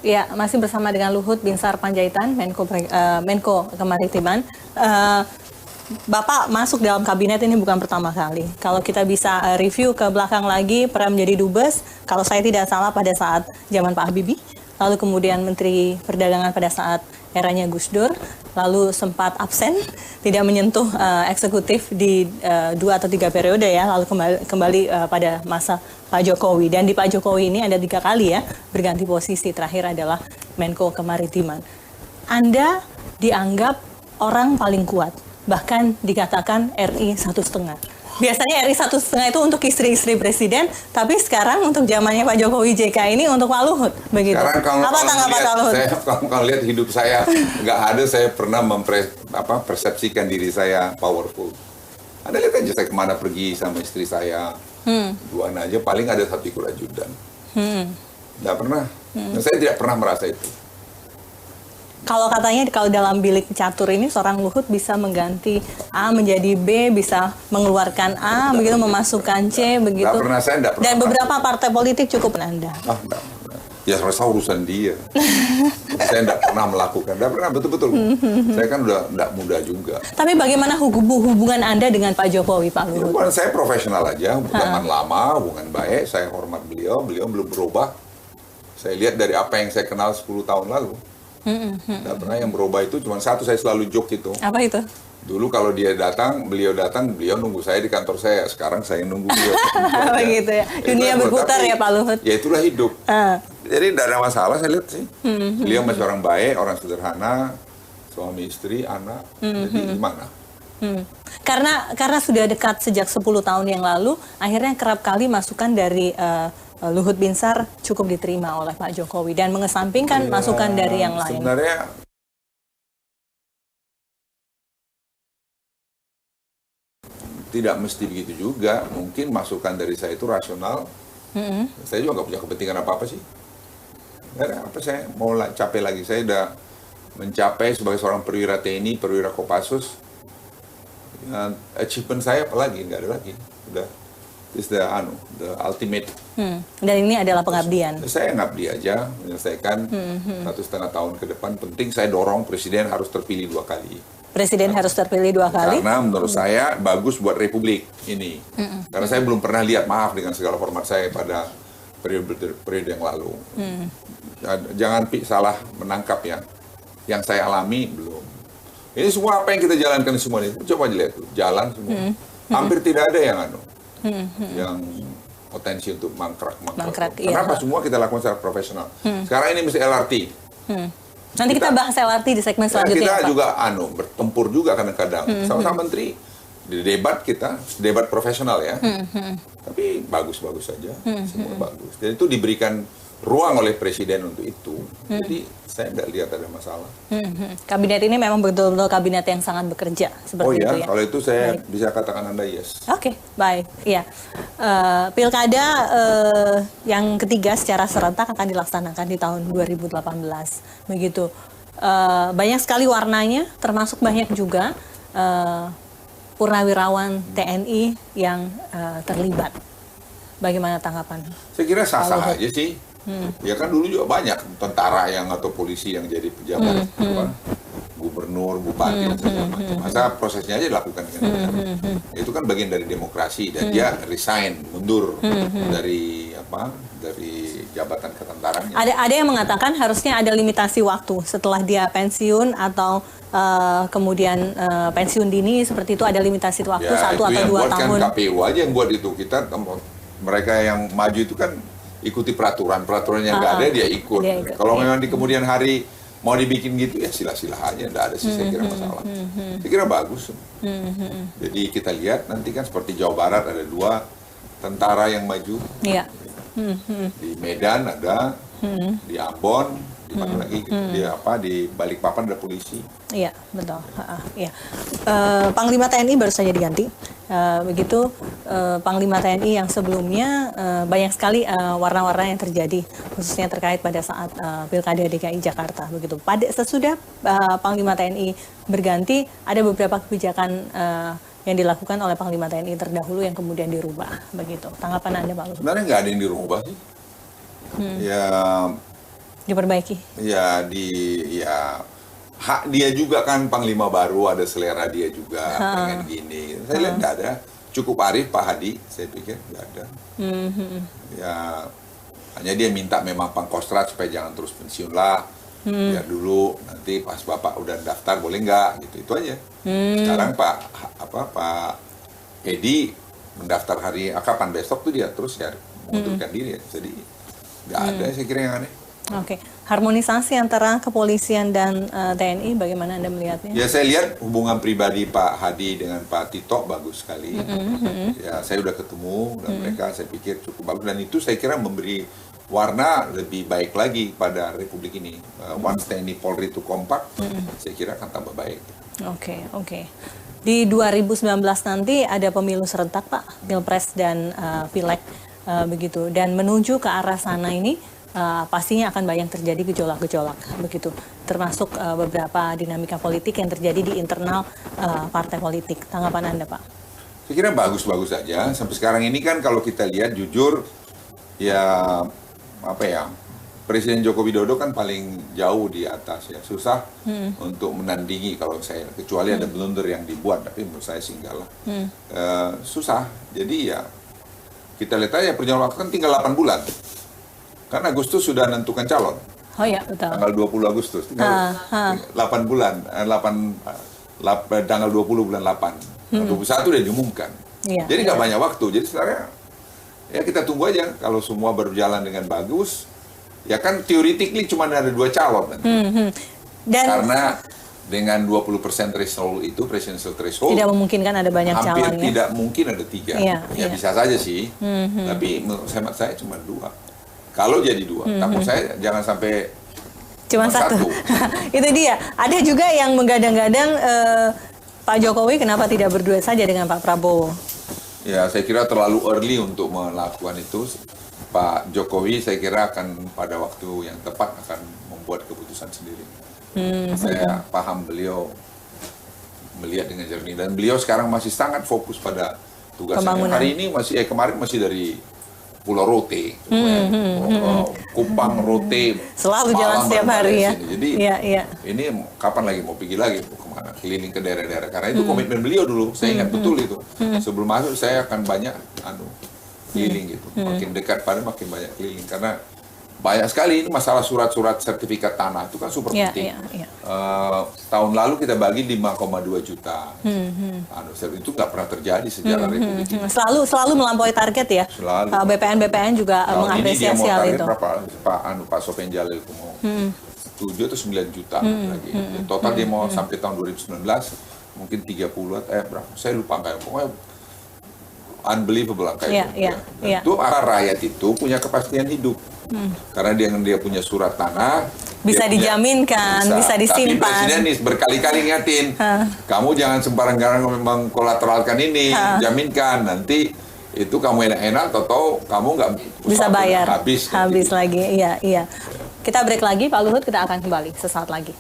Ya, masih bersama dengan Luhut Binsar Panjaitan, Menko Kemaritiman. Bapak masuk dalam kabinet ini bukan pertama kali. Kalau kita bisa review ke belakang lagi, pernah menjadi dubes, kalau saya tidak salah pada saat zaman Pak Habibie, lalu kemudian Menteri Perdagangan pada saat eranya Gus Dur, lalu sempat absen, tidak menyentuh eksekutif di 2 atau 3 periode ya, lalu kembali pada masa Pak Jokowi. Dan di Pak Jokowi ini ada 3 kali ya berganti posisi, terakhir adalah Menko Kemaritiman. Anda dianggap orang paling kuat, bahkan dikatakan RI 1,5. Biasanya RI 1,5 itu untuk istri-istri presiden, tapi sekarang untuk zamannya Pak Jokowi JK ini untuk Pak Luhut, begitu. Sekarang apa tanggapan Pak Luhut? Kalau lihat hidup saya nggak ada, saya pernah persepsikan diri saya powerful. Anda lihat aja saya kemana pergi sama istri saya, duaan aja paling ada 1 ikut ajudan. Nggak pernah. Dan saya tidak pernah merasa itu. Kalau katanya kalau dalam bilik catur ini seorang Luhut bisa mengganti A menjadi B, bisa mengeluarkan A, begitu memasukkan C, begitu. Nggak pernah, saya nggak pernah. Dan beberapa partai politik cukup Anda. Enggak. Ya rasa urusan dia. Saya nggak pernah melakukan, nggak pernah, betul-betul. Saya kan udah nggak muda juga. Tapi bagaimana hubungan Anda dengan Pak Jokowi, Pak Luhut? Ya, saya profesional aja, teman lama, hubungan baik, saya hormat beliau belum berubah. Saya lihat dari apa yang saya kenal 10 tahun lalu. Nggak pernah yang berubah itu, cuma satu saya selalu joke itu. Apa itu? Dulu kalau beliau datang, beliau nunggu saya di kantor saya. Sekarang saya nunggu beliau. Begitu ya. Dunia berputar ya Pak Luhut. Ya itulah hidup. Jadi tidak ada masalah saya lihat sih. Beliau masih orang baik, orang sederhana, suami istri, anak. Jadi gimana? Karena sudah dekat sejak 10 tahun yang lalu, akhirnya kerap kali masukan dari Luhut Binsar cukup diterima oleh Pak Jokowi dan mengesampingkan masukan dari yang lain. Sebenarnya tidak mesti begitu juga. Mungkin masukan dari saya itu rasional. Saya juga nggak punya kepentingan apa-apa sih. Apa saya mau capai lagi? Saya udah mencapai sebagai seorang perwira TNI, perwira Kopassus. Achievement saya apalagi? Nggak ada lagi. Udah. It's the ultimate. Dan ini adalah pengabdian. Saya ngabdi aja, menyelesaikan 1,5 tahun ke depan. Penting saya dorong presiden harus terpilih 2 kali. Presiden harus terpilih 2 kali? Karena menurut saya bagus buat Republik ini. Karena saya belum pernah lihat, maaf dengan segala hormat saya pada periode yang lalu. Jangan salah menangkap ya. Yang saya alami belum. Ini semua apa yang kita jalankan semua ini, coba lihat tuh, jalan semua. Hampir tidak ada yang yang potensi untuk mangkrak. Kenapa? Semua kita lakukan secara profesional. Sekarang ini mesti LRT. Nanti kita bahas LRT di segmen selanjutnya. Kita Pak. juga bertempur juga kadang-kadang. Sama-sama menteri di debat profesional ya. Tapi bagus-bagus saja, semua bagus. Dan itu diberikan ruang oleh presiden untuk itu. Jadi saya tidak lihat ada masalah. Kabinet ini memang betul-betul kabinet yang sangat bekerja seperti itu ya. Kalau itu saya bisa katakan Anda yes. Oke, baik. Iya. Pilkada yang ketiga secara serentak akan dilaksanakan di tahun 2018. Begitu. Banyak sekali warnanya, termasuk banyak juga purnawirawan TNI yang terlibat. Bagaimana tanggapan? Saya kira sah-sah aja sih. Ya kan dulu juga banyak tentara atau polisi yang jadi pejabat, gubernur, bupati dan segala macam. Masa prosesnya aja dilakukan dengan benar. Itu kan bagian dari demokrasi dan dia resign, mundur dari jabatan ketentaranya. Ada yang mengatakan harusnya ada limitasi waktu setelah dia pensiun atau kemudian pensiun dini seperti itu, ada limitasi waktu 1 atau 2 tahun. Kan KPU aja yang buat itu. Mereka yang maju itu kan ikuti peraturan yang nggak ada dia ikut. Kalau memang di kemudian hari mau dibikin gitu ya sila-sila aja, nggak ada sih saya kira masalah. Saya kira bagus. Jadi kita lihat nanti kan seperti Jawa Barat ada 2 tentara yang maju. Di Medan ada, di Ambon, di mana lagi di Balikpapan ada polisi. Iya, betul. Iya. Panglima TNI baru saja diganti. Begitu Panglima TNI yang sebelumnya banyak sekali warna-warna yang terjadi, khususnya terkait pada saat Pilkada DKI Jakarta. Begitu. Sesudah Panglima TNI berganti, ada beberapa kebijakan yang dilakukan oleh Panglima TNI terdahulu yang kemudian dirubah. Begitu. Tanggapan Anda, Pak Luhut? Sebenarnya nggak ada yang dirubah sih. Ya diperbaiki. Ya hak dia juga kan, Panglima baru, ada selera dia juga pengen gini. Saya lihat nggak ada. Cukup arif Pak Hadi, saya pikir nggak ada. Ya hanya dia minta memang Pangkostrat supaya jangan terus pensiun lah. Biar dulu nanti pas Bapak udah daftar boleh nggak gitu, itu aja. Sekarang Pak Edi mendaftar hari kapan besok tuh dia terus ya mengundurkan diri ya. Jadi nggak ada saya kira yang aneh. Oke. Harmonisasi antara kepolisian dan TNI bagaimana Anda melihatnya? Ya saya lihat hubungan pribadi Pak Hadi dengan Pak Tito bagus sekali. Ya saya udah ketemu dan mereka saya pikir cukup bagus, dan itu saya kira memberi warna lebih baik lagi pada Republik ini. Once TNI Polri itu kompak, saya kira akan tambah baik. Oke. Di 2019 nanti ada pemilu serentak Pak, Pilpres dan Pileg begitu. Dan menuju ke arah sana ini pastinya akan banyak terjadi gejolak-gejolak begitu, termasuk beberapa dinamika politik yang terjadi di internal partai politik. Tanggapan Anda Pak? Saya kira bagus-bagus saja. Sampai sekarang ini kan kalau kita lihat jujur ya Presiden Joko Widodo kan paling jauh di atas ya, susah untuk menandingi kalau saya, kecuali ada blunder yang dibuat, tapi menurut saya sih enggak lah. Susah. Jadi ya kita lihat aja perjalanan waktu kan tinggal 8 bulan. Kan Agustus sudah menentukan calon. Oh ya, betul. Tanggal 20 Agustus. Tinggal 8 bulan, tanggal 20 bulan 8. 21 udah diumumkan. Jadi nggak banyak waktu. Jadi sebenarnya ya kita tunggu aja kalau semua berjalan dengan bagus. Ya kan theoretically cuma ada 2 calon nanti. Karena dengan 20% threshold itu, presidential threshold, tidak memungkinkan ada banyak calon. Hampir tidak mungkin ada 3. Bisa saja sih. Tapi menurut saya cuma 2. Kalau jadi 2, takut saya jangan sampai cuma 1. Itu dia. Ada juga yang menggadang-gadang Pak Jokowi kenapa tidak berdua saja dengan Pak Prabowo? Ya, saya kira terlalu early untuk melakukan itu. Pak Jokowi saya kira akan pada waktu yang tepat akan membuat keputusan sendiri. Saya paham beliau melihat dengan jernih, dan beliau sekarang masih sangat fokus pada tugasnya. Hari ini kemarin masih dari Pulau Rote, Kupang Rote, selalu jalan setiap hari ya. Jadi ini kapan lagi mau pergi lagi kemana? Keliling ke daerah-daerah. Karena itu komitmen beliau dulu. Saya ingat betul itu. Sebelum masuk saya akan banyak keliling gitu. Makin dekat pada makin banyak keliling, karena banyak sekali ini masalah surat-surat sertifikat tanah itu kan super penting. Tahun lalu kita bagi 5,2 juta. Itu nggak pernah terjadi sejarah Republik ini. Selalu melampaui target ya. Selalu. BPN juga mengapresiasi hal itu. Pak Sofian Jalil itu mau 7 atau 9 juta lagi. Total dia mau sampai tahun 2019 mungkin 30 berapa? Saya lupa angka. Pokoknya unbelievable angka itu. Itu rakyat itu punya kepastian hidup. Karena dia punya surat tanah, bisa dijaminkan, bisa disimpan. Tapi Presiden nih berkali-kali ngingetin, kamu jangan sembarang-sembarang memang kolateralkan ini, jaminkan nanti itu kamu enak-enak, atau kamu nggak bisa bayar, habis lagi. Iya. Kita break lagi, Pak Luhut, kita akan kembali sesaat lagi.